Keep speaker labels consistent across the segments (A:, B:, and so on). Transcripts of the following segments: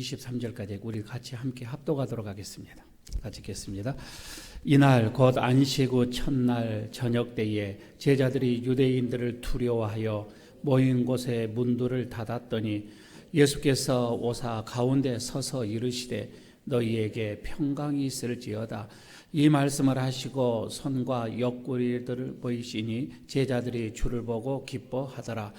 A: 23절까지 우리 같이 함께 합독하도록 하겠습니다. 같이 읽겠습니다. 이날 곧 안식 후 첫날 저녁 때에 제자들이 유대인들을 두려워하여 모인 곳에 문들을 닫았더니 예수께서 오사 가운데 서서 이르시되 너희에게 평강이 있을지어다. 이 말씀을 하시고 손과 옆구리들을 보이시니 제자들이 주를 보고 기뻐하더라.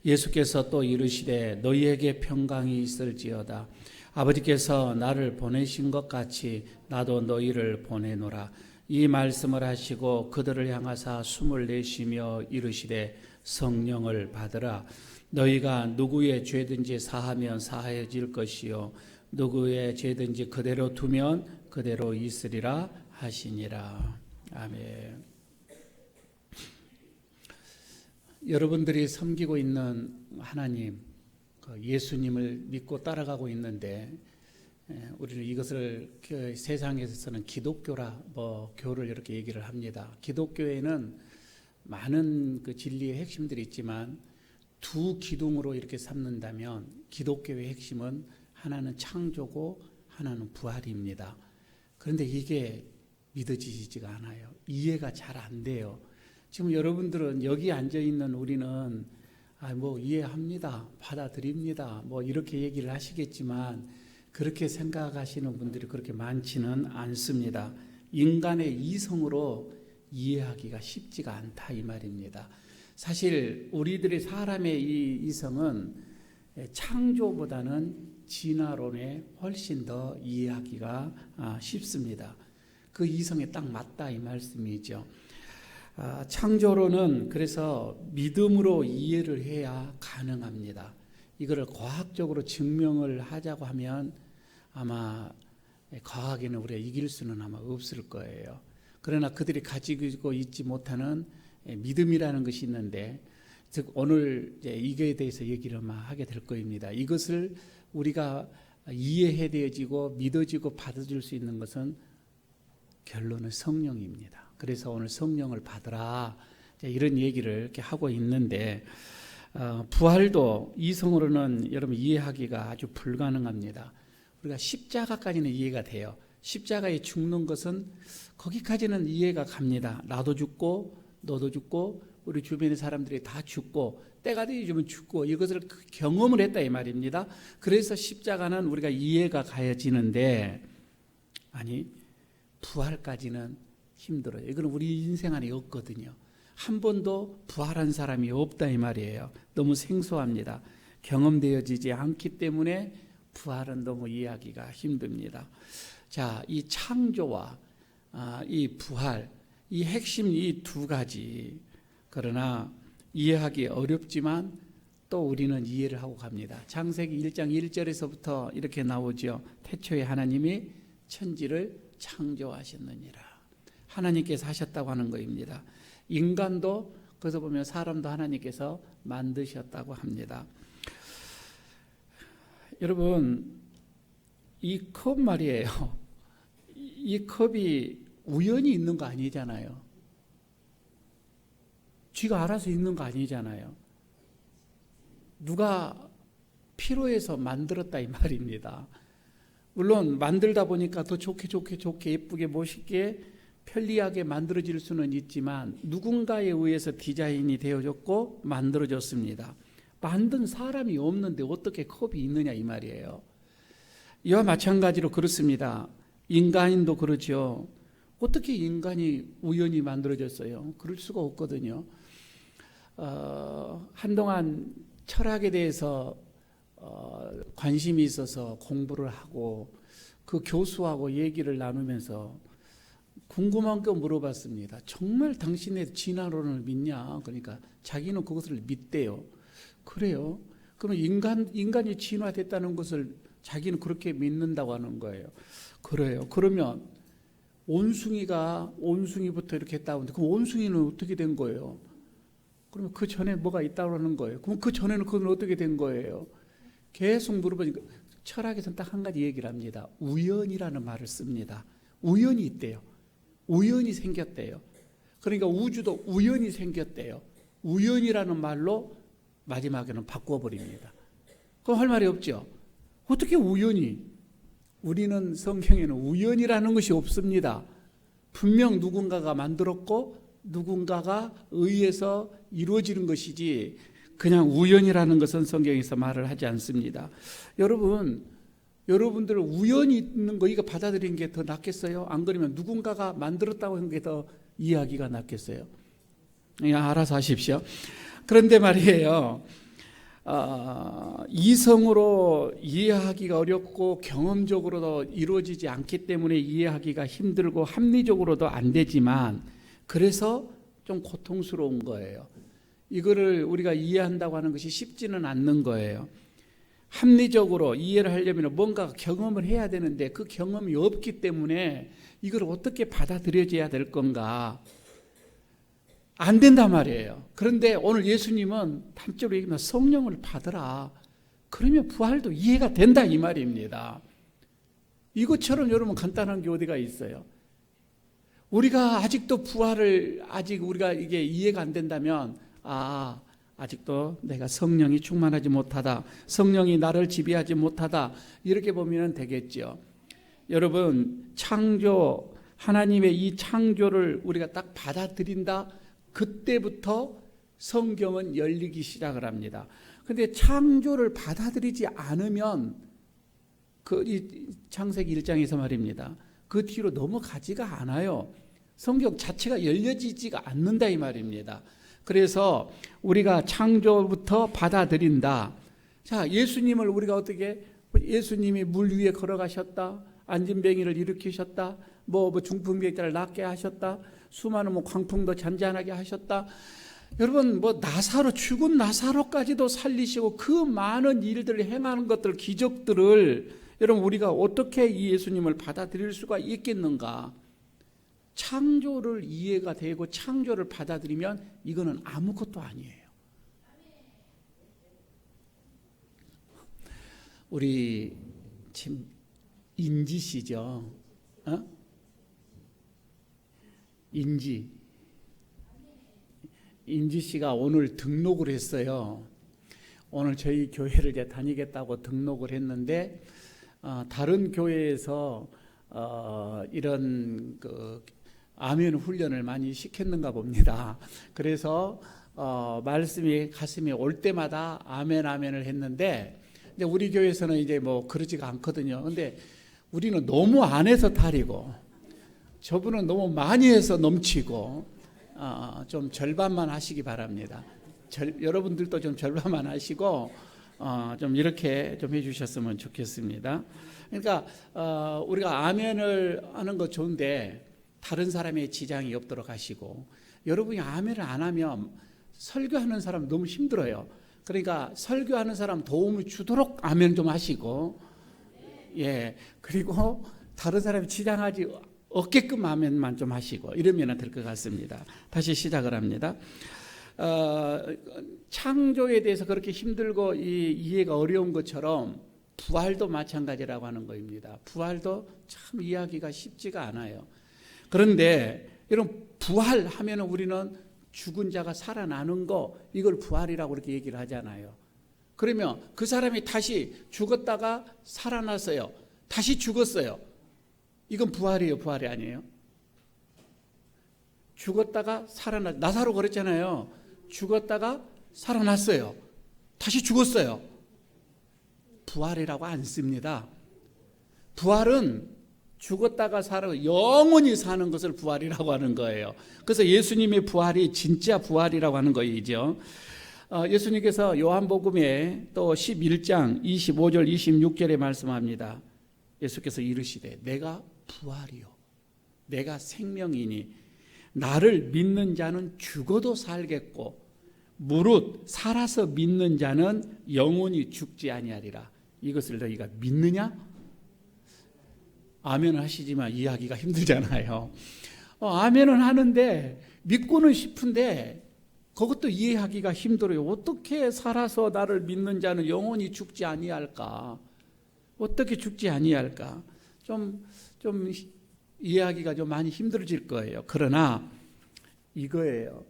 A: 예수께서 또 이르시되 너희에게 평강이 있을지어다. 아버지께서 나를 보내신 것 같이 나도 너희를 보내노라. 이 말씀을 하시고 그들을 향하사 숨을 내쉬며 이르시되 성령을 받으라. 너희가 누구의 죄든지 사하면 사해질 것이요 누구의 죄든지 그대로 두면 그대로 있으리라 하시니라. 아멘. 여러분들이 섬기고 있는 하나님, 예수님을 믿고 따라가고 있는데 우리는 이것을 세상에서는 기독교라 교를 이렇게 얘기를 합니다. 기독교에는 많은 그 진리의 핵심들이 있지만 두 기둥으로 이렇게 삼는다면 기독교의 핵심은 하나는 창조고 하나는 부활입니다. 그런데 이게 믿어지지가 않아요. 이해가 잘 안 돼요. 지금 여러분들은 여기 앉아 있는 우리는 이해합니다, 받아들입니다, 이렇게 얘기를 하시겠지만 그렇게 생각하시는 분들이 그렇게 많지는 않습니다. 인간의 이성으로 이해하기가 쉽지가 않다 이 말입니다. 사실 우리들의 사람의 이 이성은 창조보다는 진화론에 훨씬 더 이해하기가 쉽습니다. 그 이성에 딱 맞다 이 말씀이죠. 창조론은 그래서 믿음으로 이해를 해야 가능합니다. 이거를 과학적으로 증명을 하자고 하면 아마 과학에는 우리가 이길 수는 아마 없을 거예요. 그러나 그들이 가지고 있지 못하는 믿음이라는 것이 있는데, 즉 오늘 이거에 대해서 얘기를 하게 될 거입니다. 이것을 우리가 이해해야지고 믿어지고 받아줄 수 있는 것은 결론은 성령입니다. 그래서 오늘 성령을 받으라 이런 얘기를 이렇게 하고 있는데, 부활도 이성으로는 여러분 이해하기가 아주 불가능합니다. 우리가 십자가까지는 이해가 돼요. 십자가에 죽는 것은 거기까지는 이해가 갑니다. 나도 죽고 너도 죽고 우리 주변의 사람들이 다 죽고 때가 되면 죽고 이것을 경험을 했다 이 말입니다. 그래서 십자가는 우리가 이해가 가야지는데, 아니 부활까지는 힘들어요. 이건 우리 인생 안에 없거든요. 한 번도 부활한 사람이 없다 이 말이에요. 너무 생소합니다. 경험되어지지 않기 때문에 부활은 너무 이해하기가 힘듭니다. 자, 이 창조와 이 부활, 이 핵심 이 두 가지, 그러나 이해하기 어렵지만 또 우리는 이해를 하고 갑니다. 창세기 1장 1절에서부터 이렇게 나오죠. 태초에 하나님이 천지를 창조하셨느니라. 하나님께서 하셨다고 하는 것입니다. 인간도 거기서 보면 사람도 하나님께서 만드셨다고 합니다. 여러분, 이 컵 말이에요. 이 컵이 우연히 있는 거 아니잖아요. 쥐가 알아서 있는 거 아니잖아요. 누가 필요해서 만들었다 이 말입니다. 물론 만들다 보니까 더 좋게 예쁘게 멋있게 편리하게 만들어질 수는 있지만 누군가에 의해서 디자인이 되어졌고 만들어졌습니다. 만든 사람이 없는데 어떻게 컵이 있느냐 이 말이에요. 이와 마찬가지로 그렇습니다. 인간도 그렇죠. 어떻게 인간이 우연히 만들어졌어요? 그럴 수가 없거든요. 한동안 철학에 대해서 관심이 있어서 공부를 하고 그 교수하고 얘기를 나누면서 궁금한 거 물어봤습니다. 정말 당신의 진화론을 믿냐? 그러니까 자기는 그것을 믿대요. 그래요? 그럼 인간이 진화됐다는 것을 자기는 그렇게 믿는다고 하는 거예요. 그래요. 그러면 온숭이부터 이렇게 했다고 하는데 그럼 온숭이는 어떻게 된 거예요? 그러면 그 전에 뭐가 있다고 하는 거예요? 그럼 그 전에는 그건 어떻게 된 거예요? 계속 물어보니까 철학에서는 딱 한 가지 얘기를 합니다. 우연이라는 말을 씁니다. 우연이 있대요. 우연히 생겼대요. 그러니까 우주도 우연히 생겼대요. 우연이라는 말로 마지막에는 바꿔버립니다. 그럼 할 말이 없죠. 어떻게 우연히? 우리는 성경에는 우연이라는 것이 없습니다. 분명 누군가가 만들었고 누군가가 의해서 이루어지는 것이지 그냥 우연이라는 것은 성경에서 말을 하지 않습니다. 여러분들 우연히 있는 거 이거 받아들이는 게 더 낫겠어요? 안 그러면 누군가가 만들었다고 하는 게 더 이해하기가 낫겠어요? 그냥 알아서 하십시오. 그런데 말이에요. 이성으로 이해하기가 어렵고 경험적으로도 이루어지지 않기 때문에 이해하기가 힘들고 합리적으로도 안 되지만 그래서 좀 고통스러운 거예요. 이거를 우리가 이해한다고 하는 것이 쉽지는 않는 거예요. 합리적으로 이해를 하려면 뭔가 경험을 해야 되는데 그 경험이 없기 때문에 이걸 어떻게 받아들여져야 될 건가? 안 된단 말이에요. 그런데 오늘 예수님은 단적으로 얘기하면 성령을 받으라. 그러면 부활도 이해가 된다 이 말입니다. 이것처럼 여러분 간단한 게 어디가 있어요? 우리가 아직도 부활을 아직 우리가 이게 이해가 안 된다면 아직도 내가 성령이 충만하지 못하다. 성령이 나를 지배하지 못하다. 이렇게 보면 되겠죠. 여러분 창조 하나님의 이 창조를 우리가 딱 받아들인다. 그때부터 성경은 열리기 시작을 합니다. 그런데 창조를 받아들이지 않으면 이 창세기 1장에서 말입니다. 그 뒤로 넘어가지가 않아요. 성경 자체가 열려지지가 않는다 이 말입니다. 그래서 우리가 창조부터 받아들인다. 자, 예수님을 우리가 어떻게 예수님이 물 위에 걸어가셨다. 안진뱅이를 일으키셨다. 중풍병자를 낫게 하셨다. 수많은 광풍도 잔잔하게 하셨다. 여러분 죽은 나사로까지도 살리시고 그 많은 일들을 행하는 것들 기적들을 여러분 우리가 어떻게 이 예수님을 받아들일 수가 있겠는가? 창조를 이해가 되고 창조를 받아들이면 이거는 아무것도 아니에요. 우리 지금 인지 씨죠? 인지 씨가 오늘 등록을 했어요. 오늘 저희 교회를 이제 다니겠다고 등록을 했는데 다른 교회에서 이런 아멘 훈련을 많이 시켰는가 봅니다. 그래서 말씀이 가슴에 올 때마다 아멘 아멘을 했는데 근데 우리 교회에서는 이제 그러지가 않거든요. 근데 우리는 너무 안 해서 탈이고 저분은 너무 많이 해서 넘치고 좀 절반만 하시기 바랍니다. 여러분들도 좀 절반만 하시고 좀 이렇게 좀 해주셨으면 좋겠습니다. 그러니까 우리가 아멘을 하는 거 좋은데 다른 사람의 지장이 없도록 하시고 여러분이 아멘을 안 하면 설교하는 사람 너무 힘들어요. 그러니까 설교하는 사람 도움을 주도록 아멘 좀 하시고 그리고 다른 사람이 지장하지 없게끔 아멘만 좀 하시고 이러면 될 것 같습니다. 다시 시작을 합니다. 창조에 대해서 그렇게 힘들고 이해가 어려운 것처럼 부활도 마찬가지라고 하는 것입니다. 부활도 참 이해하기가 쉽지가 않아요. 그런데 이런 부활하면 우리는 죽은 자가 살아나는 거 이걸 부활이라고 그렇게 얘기를 하잖아요. 그러면 그 사람이 다시 죽었다가 살아났어요. 다시 죽었어요. 이건 부활이에요, 부활이 아니에요? 죽었다가 나사로 그랬잖아요. 죽었다가 살아났어요. 다시 죽었어요. 부활이라고 안 씁니다. 부활은 죽었다가 영원히 사는 것을 부활이라고 하는 거예요. 그래서 예수님의 부활이 진짜 부활이라고 하는 거이죠. 예수님께서 요한복음에 또 11장 25절 26절에 말씀합니다. 예수께서 이르시되 내가 부활이요 내가 생명이니 나를 믿는 자는 죽어도 살겠고 무릇 살아서 믿는 자는 영원히 죽지 아니하리라. 이것을 너희가 믿느냐? 아멘은 하시지만 이해하기가 힘들잖아요. 아멘은 하는데 믿고는 싶은데 그것도 이해하기가 힘들어요. 어떻게 살아서 나를 믿는 자는 영원히 죽지 아니할까? 어떻게 죽지 아니할까? 좀 이해하기가 좀 많이 힘들어질 거예요. 그러나 이거예요.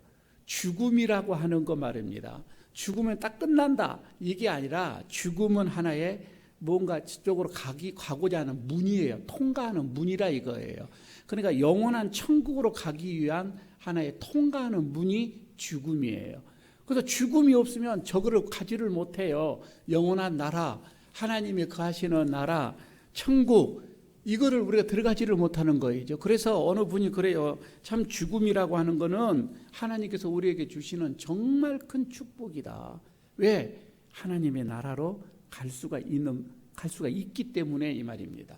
A: 죽음이라고 하는 거 말입니다. 죽으면 딱 끝난다. 이게 아니라 죽음은 하나의 뭔가 쪽으로 가고자 하는 문이에요. 통과하는 문이라 이거예요. 그러니까 영원한 천국으로 가기 위한 하나의 통과하는 문이 죽음이에요. 그래서 죽음이 없으면 저거를 가지를 못해요. 영원한 나라, 하나님이 거하시는 나라, 천국, 이거를 우리가 들어가지를 못하는 거죠. 그래서 어느 분이 그래요. 참 죽음이라고 하는 거는 하나님께서 우리에게 주시는 정말 큰 축복이다. 왜? 하나님의 나라로 갈 수가 있기 때문에 이 말입니다.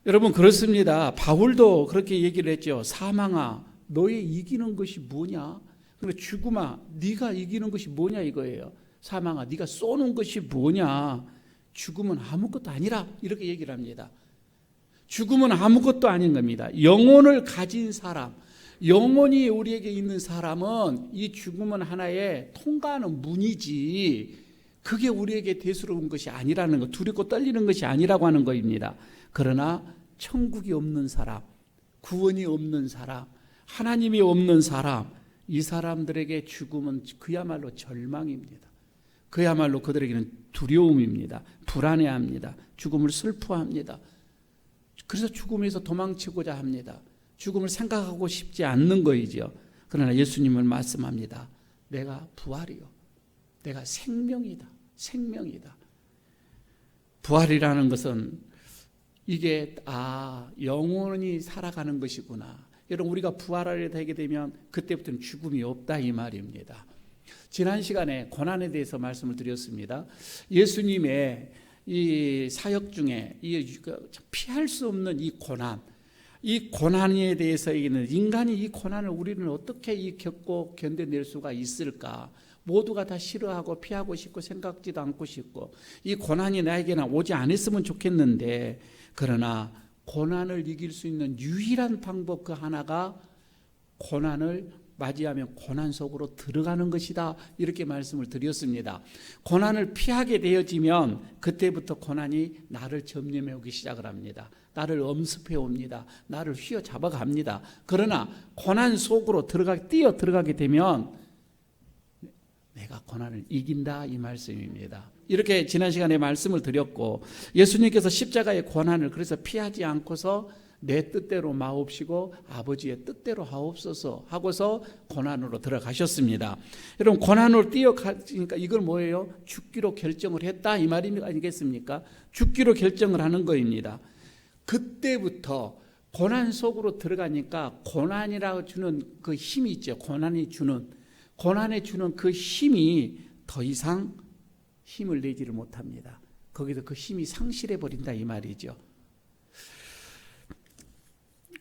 A: 여러분 그렇습니다. 바울도 그렇게 얘기를 했죠. 사망아, 너의 이기는 것이 뭐냐? 그리고 죽음아, 네가 이기는 것이 뭐냐 이거예요. 사망아, 네가 쏘는 것이 뭐냐? 죽음은 아무것도 아니라 이렇게 얘기를 합니다. 죽음은 아무것도 아닌 겁니다. 영혼을 가진 사람, 영혼이 우리에게 있는 사람은 이 죽음은 하나의 통과하는 문이지 그게 우리에게 대수로운 것이 아니라는 것, 두렵고 떨리는 것이 아니라고 하는 것입니다. 그러나 천국이 없는 사람, 구원이 없는 사람, 하나님이 없는 사람, 이 사람들에게 죽음은 그야말로 절망입니다. 그야말로 그들에게는 두려움입니다. 불안해합니다. 죽음을 슬퍼합니다. 그래서 죽음에서 도망치고자 합니다. 죽음을 생각하고 싶지 않는 거이죠. 그러나 예수님은 말씀합니다. 내가 부활이요. 내가 생명이다. 생명이다. 부활이라는 것은 이게 영원히 살아가는 것이구나. 여러분 우리가 부활하게 되게 되면 그때부터는 죽음이 없다 이 말입니다. 지난 시간에 고난에 대해서 말씀을 드렸습니다. 예수님의 이 사역 중에 피할 수 없는 이 고난에 대해서 인간이 이 고난을 우리는 어떻게 겪고 견뎌낼 수가 있을까? 모두가 다 싫어하고 피하고 싶고 생각지도 않고 싶고 이 고난이 나에게는 오지 않았으면 좋겠는데 그러나 고난을 이길 수 있는 유일한 방법 그 하나가 고난을 맞이하면 고난 속으로 들어가는 것이다 이렇게 말씀을 드렸습니다. 고난을 피하게 되어지면 그때부터 고난이 나를 점령해 오기 시작을 합니다. 나를 엄습해 옵니다. 나를 휘어잡아 갑니다. 그러나 고난 속으로 뛰어 들어가게 되면 내가 고난을 이긴다 이 말씀입니다. 이렇게 지난 시간에 말씀을 드렸고 예수님께서 십자가의 고난을 그래서 피하지 않고서 내 뜻대로 마옵시고 아버지의 뜻대로 하옵소서 하고서 고난으로 들어가셨습니다. 여러분 고난으로 뛰어가니까 이걸 뭐예요? 죽기로 결정을 했다 이 말이 아니겠습니까? 죽기로 결정을 하는 거입니다. 그때부터 고난 속으로 들어가니까 고난이라고 주는 그 힘이 있죠. 고난에 주는 그 힘이 더 이상 힘을 내지를 못합니다. 거기서 그 힘이 상실해 버린다 이 말이죠.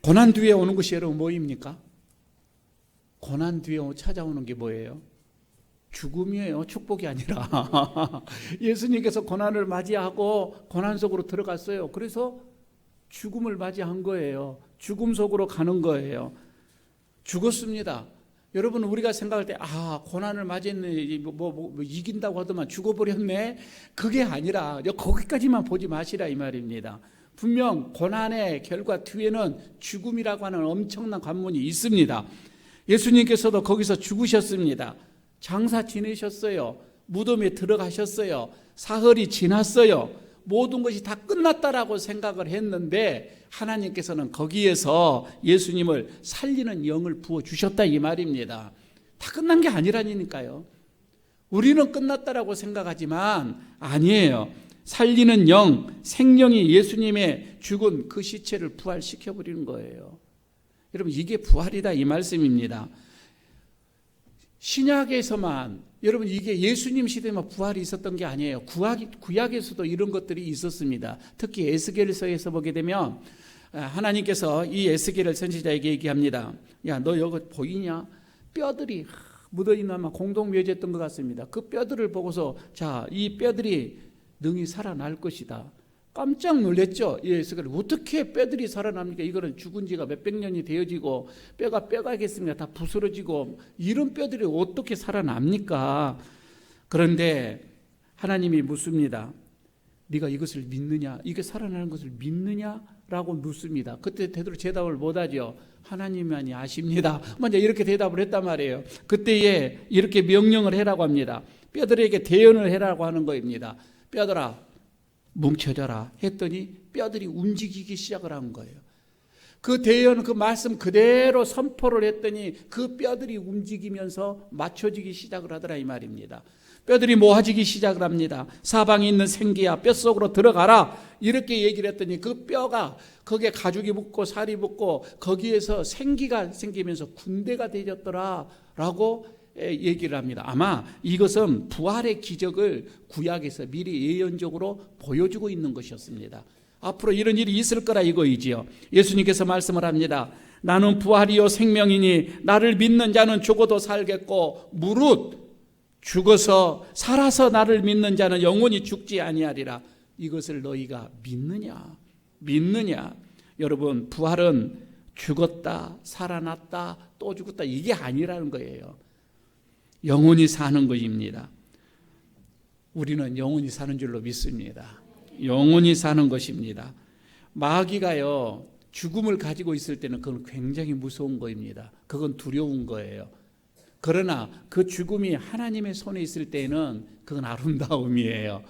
A: 고난 뒤에 오는 것이 여러분 뭐입니까? 고난 뒤에 찾아오는 게 뭐예요? 죽음이에요. 축복이 아니라. 예수님께서 고난을 맞이하고 고난 속으로 들어갔어요. 그래서 죽음을 맞이한 거예요. 죽음 속으로 가는 거예요. 죽었습니다. 여러분 우리가 생각할 때 고난을 맞이했네 이긴다고 하더만 죽어버렸네 그게 아니라 거기까지만 보지 마시라 이 말입니다. 분명 고난의 결과 뒤에는 죽음이라고 하는 엄청난 관문이 있습니다. 예수님께서도 거기서 죽으셨습니다. 장사 지내셨어요. 무덤에 들어가셨어요. 사흘이 지났어요. 모든 것이 다 끝났다라고 생각을 했는데 하나님께서는 거기에서 예수님을 살리는 영을 부어주셨다 이 말입니다. 다 끝난 게 아니라니까요. 우리는 끝났다라고 생각하지만 아니에요. 살리는 영, 생명이 예수님의 죽은 그 시체를 부활시켜버리는 거예요. 여러분 이게 부활이다 이 말씀입니다. 신약에서만 여러분 이게 예수님 시대만 부활이 있었던 게 아니에요. 구약에서도 이런 것들이 있었습니다. 특히 에스겔서에서 보게 되면 하나님께서 이 에스겔을 선지자에게 얘기합니다. 야, 너 여기 보이냐? 뼈들이 묻어있는 공동묘지였던 것 같습니다. 그 뼈들을 보고서 자, 이 뼈들이 능히 살아날 것이다. 깜짝 놀랐죠. 이 에스겔을 어떻게 뼈들이 살아납니까? 이거는 죽은 지가 몇백 년이 되어지고 뼈가겠습니까? 다 부스러지고 이런 뼈들이 어떻게 살아납니까? 그런데 하나님이 묻습니다. 네가 이것을 믿느냐? 이게 살아나는 것을 믿느냐라고 묻습니다. 그때 되도록 대답을 못하죠. 하나님만이 아십니다. 먼저 이렇게 대답을 했단 말이에요. 그때에 이렇게 명령을 해라고 합니다. 뼈들에게 대언을 해라고 하는 거입니다. 뼈들아, 뭉쳐져라 했더니 뼈들이 움직이기 시작을 한 거예요. 그 대언 그 말씀 그대로 선포를 했더니 그 뼈들이 움직이면서 맞춰지기 시작을 하더라 이 말입니다. 뼈들이 모아지기 시작을 합니다. 사방에 있는 생기야 뼛속으로 들어가라 이렇게 얘기를 했더니 그 뼈가 거기에 가죽이 붙고 살이 붙고 거기에서 생기가 생기면서 군대가 되었더라 라고 얘기를 합니다. 아마 이것은 부활의 기적을 구약에서 미리 예언적으로 보여주고 있는 것이었습니다. 앞으로 이런 일이 있을 거라 이거이지요. 예수님께서 말씀을 합니다. 나는 부활이요 생명이니 나를 믿는 자는 죽어도 살겠고 무릇 죽어서 살아서 나를 믿는 자는 영원히 죽지 아니하리라. 이것을 너희가 믿느냐? 믿느냐? 여러분 부활은 죽었다 살아났다 또 죽었다 이게 아니라는 거예요. 영원히 사는 것입니다. 우리는 영원히 사는 줄로 믿습니다. 영원히 사는 것입니다. 마귀가요 죽음을 가지고 있을 때는 그건 굉장히 무서운 거입니다. 그건 두려운 거예요. 그러나 그 죽음이 하나님의 손에 있을 때는 그건 아름다움이에요.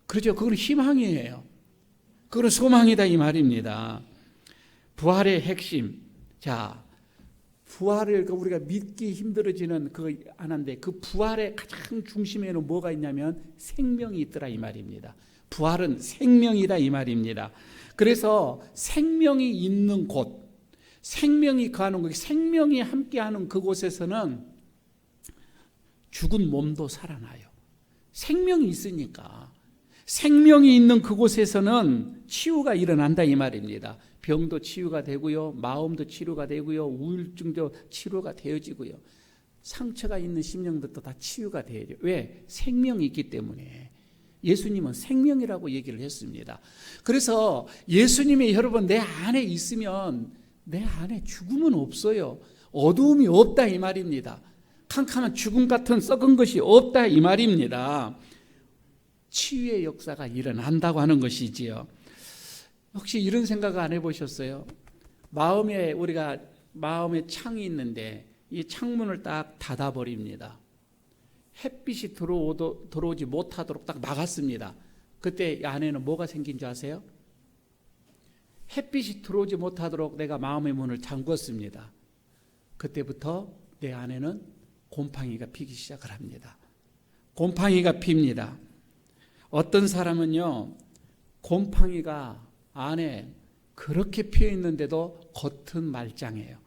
A: 그렇죠? 그건 희망이에요. 그건 소망이다 이 말입니다. 부활의 핵심. 자, 부활을 우리가 믿기 힘들어지는 그거 하나인데 그 부활의 가장 중심에는 뭐가 있냐면 생명이 있더라 이 말입니다. 부활은 생명이다 이 말입니다. 그래서 생명이 있는 곳, 생명이 거하는 곳, 생명이 함께하는 그곳에서는 죽은 몸도 살아나요. 생명이 있으니까. 생명이 있는 그곳에서는 치유가 일어난다 이 말입니다. 병도 치유가 되고요, 마음도 치료가 되고요, 우울증도 치료가 되어지고요, 상처가 있는 심령들도 다 치유가 되어요. 왜? 생명이 있기 때문에. 예수님은 생명이라고 얘기를 했습니다. 그래서 예수님이 여러분 내 안에 있으면 내 안에 죽음은 없어요. 어두움이 없다 이 말입니다. 캄캄한 죽음 같은 썩은 것이 없다 이 말입니다. 치유의 역사가 일어난다고 하는 것이지요. 혹시 이런 생각 안 해보셨어요? 우리가 마음에 창이 있는데 이 창문을 딱 닫아버립니다. 햇빛이 들어오지 못하도록 딱 막았습니다. 그때 안에는 뭐가 생긴 줄 아세요? 햇빛이 들어오지 못하도록 내가 마음의 문을 잠궜습니다. 그때부터 내 안에는 곰팡이가 피기 시작을 합니다. 곰팡이가 핍니다. 어떤 사람은요, 곰팡이가 안에 그렇게 피어 있는데도 겉은 말짱해요.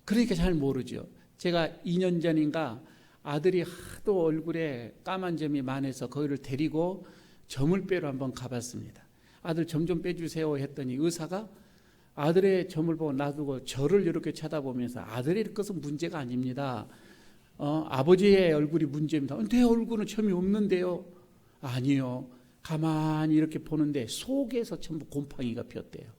A: 그러니까 잘 모르죠. 제가 2년 전인가 아들이 하도 얼굴에 까만 점이 많아서 거기를 데리고 점을 빼러 한번 가봤습니다. 아들 점 좀 빼주세요 했더니 의사가 아들의 점을 보고 놔두고 저를 이렇게 쳐다보면서 아들의 것은 문제가 아닙니다. 아버지의 얼굴이 문제입니다. 내 얼굴은 점이 없는데요. 아니요. 가만히 이렇게 보는데 속에서 전부 곰팡이가 피었대요.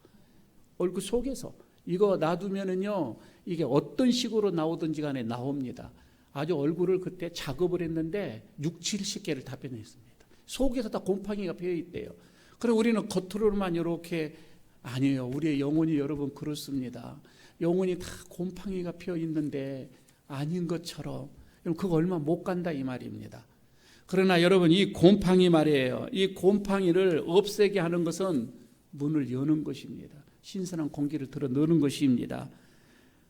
A: 얼굴 속에서. 이거 놔두면은요, 이게 어떤 식으로 나오든지 간에 나옵니다. 아주 얼굴을 그때 작업을 했는데 6, 70개를 다 빼냈습니다. 속에서 다 곰팡이가 피어 있대요. 그럼 우리는 겉으로만 이렇게 아니에요. 우리의 영혼이 여러분 그렇습니다. 영혼이 다 곰팡이가 피어 있는데 아닌 것처럼 그거 얼마 못 간다 이 말입니다. 그러나 여러분 이 곰팡이 말이에요. 이 곰팡이를 없애게 하는 것은 문을 여는 것입니다. 신선한 공기를 들어 넣는 것입니다.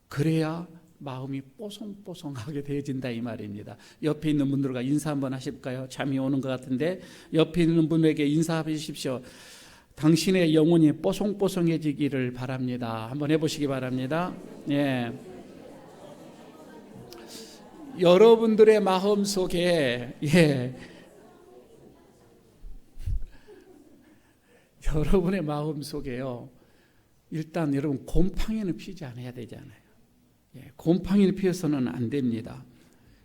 A: 그래야 마음이 뽀송뽀송하게 되어진다 이 말입니다. 옆에 있는 분들과 인사 한번 하실까요? 잠이 오는 것 같은데 옆에 있는 분에게 인사하십시오. 당신의 영혼이 뽀송뽀송해지기를 바랍니다. 한번 해보시기 바랍니다. 예. 여러분들의 마음 속에 여러분의 마음 속에요. 일단 여러분 곰팡이는 피지 않아야 되잖아요. 곰팡이를 피워서는 안 됩니다.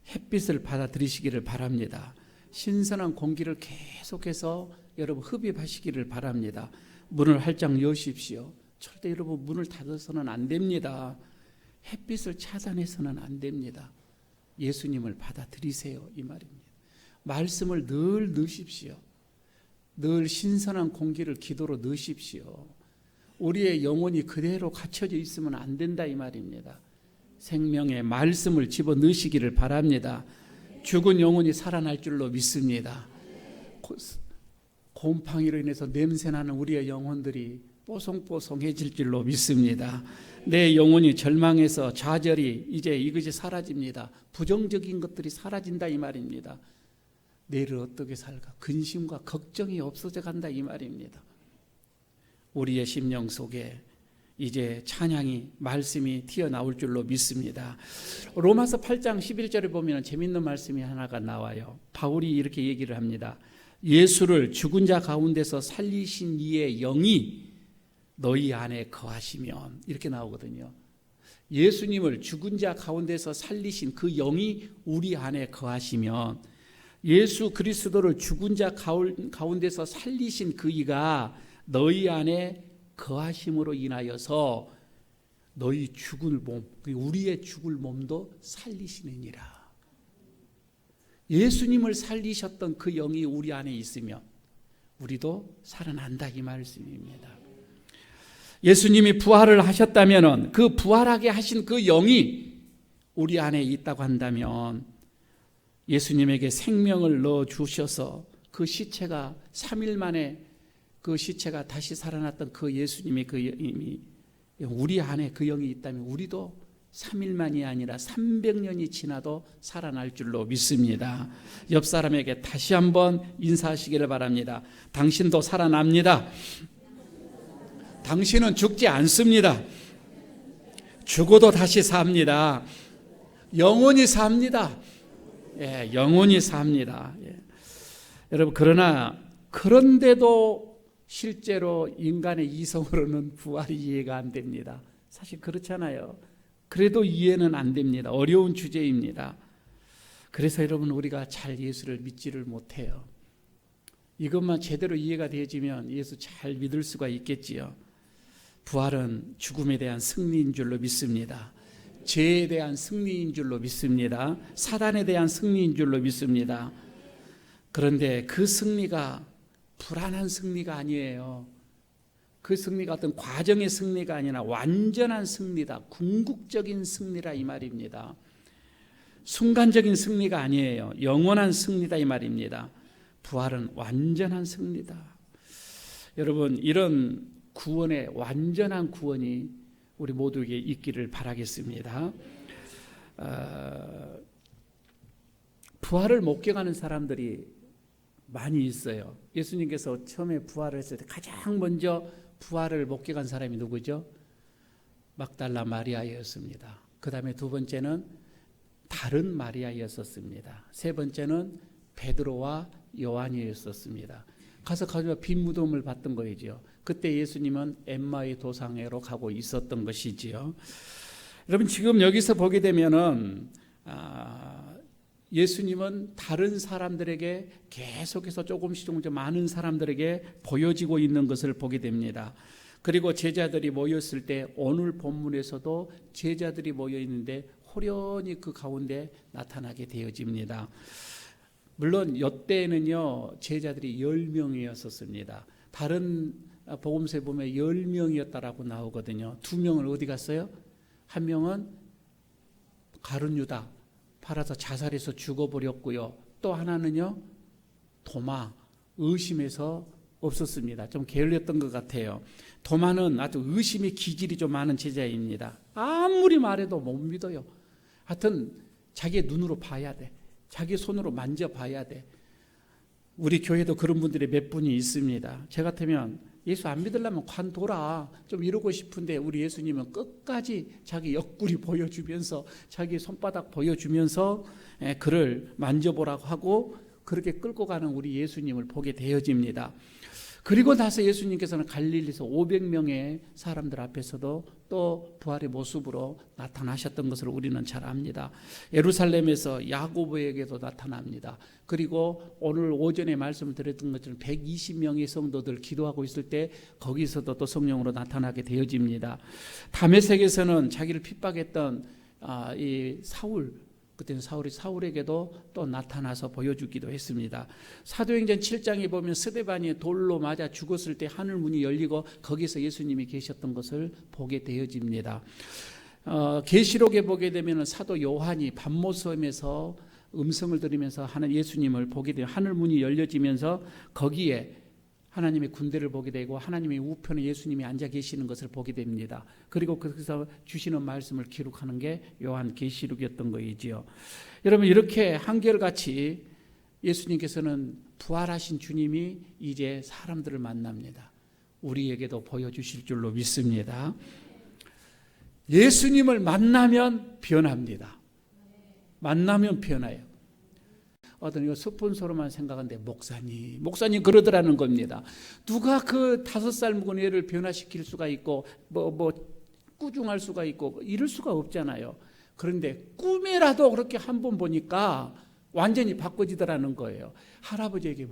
A: 햇빛을 받아들이시기를 바랍니다. 신선한 공기를 계속해서 여러분 흡입하시기를 바랍니다. 문을 활짝 여십시오. 절대 여러분 문을 닫아서는 안 됩니다. 햇빛을 차단해서는 안 됩니다. 예수님을 받아들이세요 이 말입니다. 말씀을 늘 넣으십시오. 늘 신선한 공기를 기도로 넣으십시오. 우리의 영혼이 그대로 갇혀져 있으면 안 된다 이 말입니다. 생명의 말씀을 집어넣으시기를 바랍니다. 죽은 영혼이 살아날 줄로 믿습니다. 곰팡이로 인해서 냄새나는 우리의 영혼들이 뽀송뽀송해질 줄로 믿습니다. 내 영혼이 절망해서 좌절이 이제 이것이 사라집니다. 부정적인 것들이 사라진다 이 말입니다. 내일을 어떻게 살까? 근심과 걱정이 없어져 간다 이 말입니다. 우리의 심령 속에 이제 찬양이 말씀이 튀어나올 줄로 믿습니다. 로마서 8장 11절에 보면 재밌는 말씀이 하나가 나와요. 바울이 이렇게 얘기를 합니다. 예수를 죽은 자 가운데서 살리신 이의 영이 너희 안에 거하시면, 이렇게 나오거든요. 예수님을 죽은 자 가운데서 살리신 그 영이 우리 안에 거하시면, 예수 그리스도를 죽은 자 가운데서 살리신 그 이가 너희 안에 거하심으로 인하여서 너희 죽을 몸, 우리의 죽을 몸도 살리시느니라. 예수님을 살리셨던 그 영이 우리 안에 있으면 우리도 살아난다 이 말씀입니다. 예수님이 부활을 하셨다면 그 부활하게 하신 그 영이 우리 안에 있다고 한다면 예수님에게 생명을 넣어주셔서 그 시체가 3일 만에 그 시체가 다시 살아났던 그 예수님의 그 영이 우리 안에 그 영이 있다면 우리도 3일만이 아니라 300년이 지나도 살아날 줄로 믿습니다. 옆 사람에게 다시 한번 인사하시기를 바랍니다. 당신도 살아납니다. 당신은 죽지 않습니다. 죽어도 다시 삽니다. 영원히 삽니다. 예, 영원히 삽니다. 예. 여러분, 그런데도 실제로 인간의 이성으로는 부활이 이해가 안 됩니다. 사실 그렇잖아요. 그래도 이해는 안 됩니다. 어려운 주제입니다. 그래서 여러분, 우리가 잘 예수를 믿지를 못해요. 이것만 제대로 이해가 되어지면 예수 잘 믿을 수가 있겠지요. 부활은 죽음에 대한 승리인 줄로 믿습니다. 죄에 대한 승리인 줄로 믿습니다. 사단에 대한 승리인 줄로 믿습니다. 그런데 그 승리가 불안한 승리가 아니에요. 그 승리가 어떤 과정의 승리가 아니라 완전한 승리다. 궁극적인 승리라 이 말입니다. 순간적인 승리가 아니에요. 영원한 승리다 이 말입니다. 부활은 완전한 승리다. 여러분, 이런 구원의 완전한 구원이 우리 모두에게 있기를 바라겠습니다. 부활을 목격하는 사람들이 많이 있어요. 예수님께서 처음에 부활을 했을 때 가장 먼저 부활을 목격한 사람이 누구죠? 막달라 마리아였습니다. 그 다음에 두 번째는 다른 마리아였었습니다. 세 번째는 베드로와 요한이었었습니다. 가서 빈 무덤을 봤던 거이죠. 그때 예수님은 엠마의 도상회로 가고 있었던 것이지요. 여러분, 지금 여기서 보게 되면은 예수님은 다른 사람들에게 계속해서 조금씩 많은 사람들에게 보여지고 있는 것을 보게 됩니다. 그리고 제자들이 모였을 때 오늘 본문에서도 제자들이 모여 있는데 호련히 그 가운데 나타나게 되어집니다. 물론 이때는요 제자들이 10명이었었습니다. 다른 복음서에 보면 10명이었다라고 나오거든요. 2명은 어디 갔어요? 한 명은 가룟 유다 팔아서 자살해서 죽어버렸고요. 또 하나는요 도마 의심해서 없었습니다. 좀 게을렸던 것 같아요. 도마는 아주 의심의 기질이 좀 많은 제자입니다. 아무리 말해도 못 믿어요. 하여튼 자기의 눈으로 봐야 돼. 자기 손으로 만져봐야 돼. 우리 교회도 그런 분들이 몇 분이 있습니다. 저 같으면 예수 안 믿으려면 관둬라 좀 이러고 싶은데 우리 예수님은 끝까지 자기 옆구리 보여주면서 자기 손바닥 보여주면서 그를 만져보라고 하고 그렇게 끌고 가는 우리 예수님을 보게 되어집니다. 그리고 나서 예수님께서는 갈릴리에서 500명의 사람들 앞에서도 또 부활의 모습으로 나타나셨던 것을 우리는 잘 압니다. 예루살렘에서 야고보에게도 나타납니다. 그리고 오늘 오전에 말씀을 드렸던 것처럼 120명의 성도들 기도하고 있을 때 거기서도 또 성령으로 나타나게 되어집니다. 다메섹에서는 자기를 핍박했던 이 사울, 그때는 사울에게도 또 나타나서 보여주기도 했습니다. 사도행전 7장에 보면 스데반이 돌로 맞아 죽었을 때 하늘 문이 열리고 거기서 예수님이 계셨던 것을 보게 되어집니다. 계시록에 보게 되면 사도 요한이 밤모섬에서 음성을 들으면서 하는 예수님을 보게 되면 하늘 문이 열려지면서 거기에 하나님의 군대를 보게 되고 하나님의 우편에 예수님이 앉아 계시는 것을 보게 됩니다. 그리고 거기서 주시는 말씀을 기록하는 게 요한계시록이었던 거이지요. 여러분, 이렇게 한결같이 예수님께서는 부활하신 주님이 이제 사람들을 만납니다. 우리에게도 보여주실 줄로 믿습니다. 예수님을 만나면 변합니다. 만나면 변해요. 어떤 이거 스폰서로만 생각하는데 목사님 그러더라는 겁니다. 누가 그 5살 묵은 애를 변화시킬 수가 있고 꾸중할 수가 있고 이럴 수가 없잖아요. 그런데 꿈에라도 그렇게 한 번 보니까 완전히 바꿔지더라는 거예요. 할아버지에게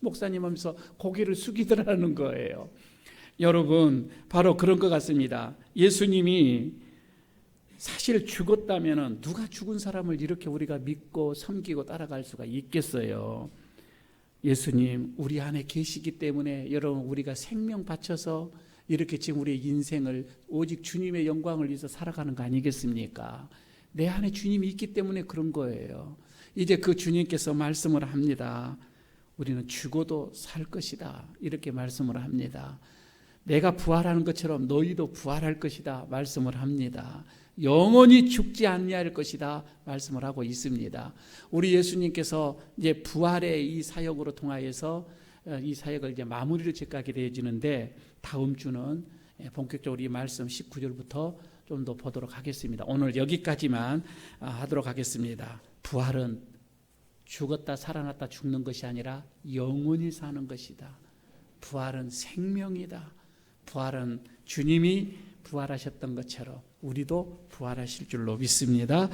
A: 목사님 하면서 고개를 숙이더라는 거예요. 여러분, 바로 그런 것 같습니다. 예수님이 사실 죽었다면 누가 죽은 사람을 이렇게 우리가 믿고 섬기고 따라갈 수가 있겠어요? 예수님 우리 안에 계시기 때문에 여러분, 우리가 생명 바쳐서 이렇게 지금 우리의 인생을 오직 주님의 영광을 위해서 살아가는 거 아니겠습니까? 내 안에 주님이 있기 때문에 그런 거예요. 이제 그 주님께서 말씀을 합니다. 우리는 죽어도 살 것이다, 이렇게 말씀을 합니다. 내가 부활하는 것처럼 너희도 부활할 것이다 말씀을 합니다. 영원히 죽지 아니할 것이다 말씀을 하고 있습니다. 우리 예수님께서 이제 부활의 이 사역으로 통하여서 이 사역을 이제 마무리를 짓게 되어지는데, 다음 주는 본격적으로 이 말씀 19절부터 좀 더 보도록 하겠습니다. 오늘 여기까지만 하도록 하겠습니다. 부활은 죽었다 살아났다 죽는 것이 아니라 영원히 사는 것이다. 부활은 생명이다. 부활은 주님이 부활하셨던 것처럼 우리도 부활하실 줄로 믿습니다.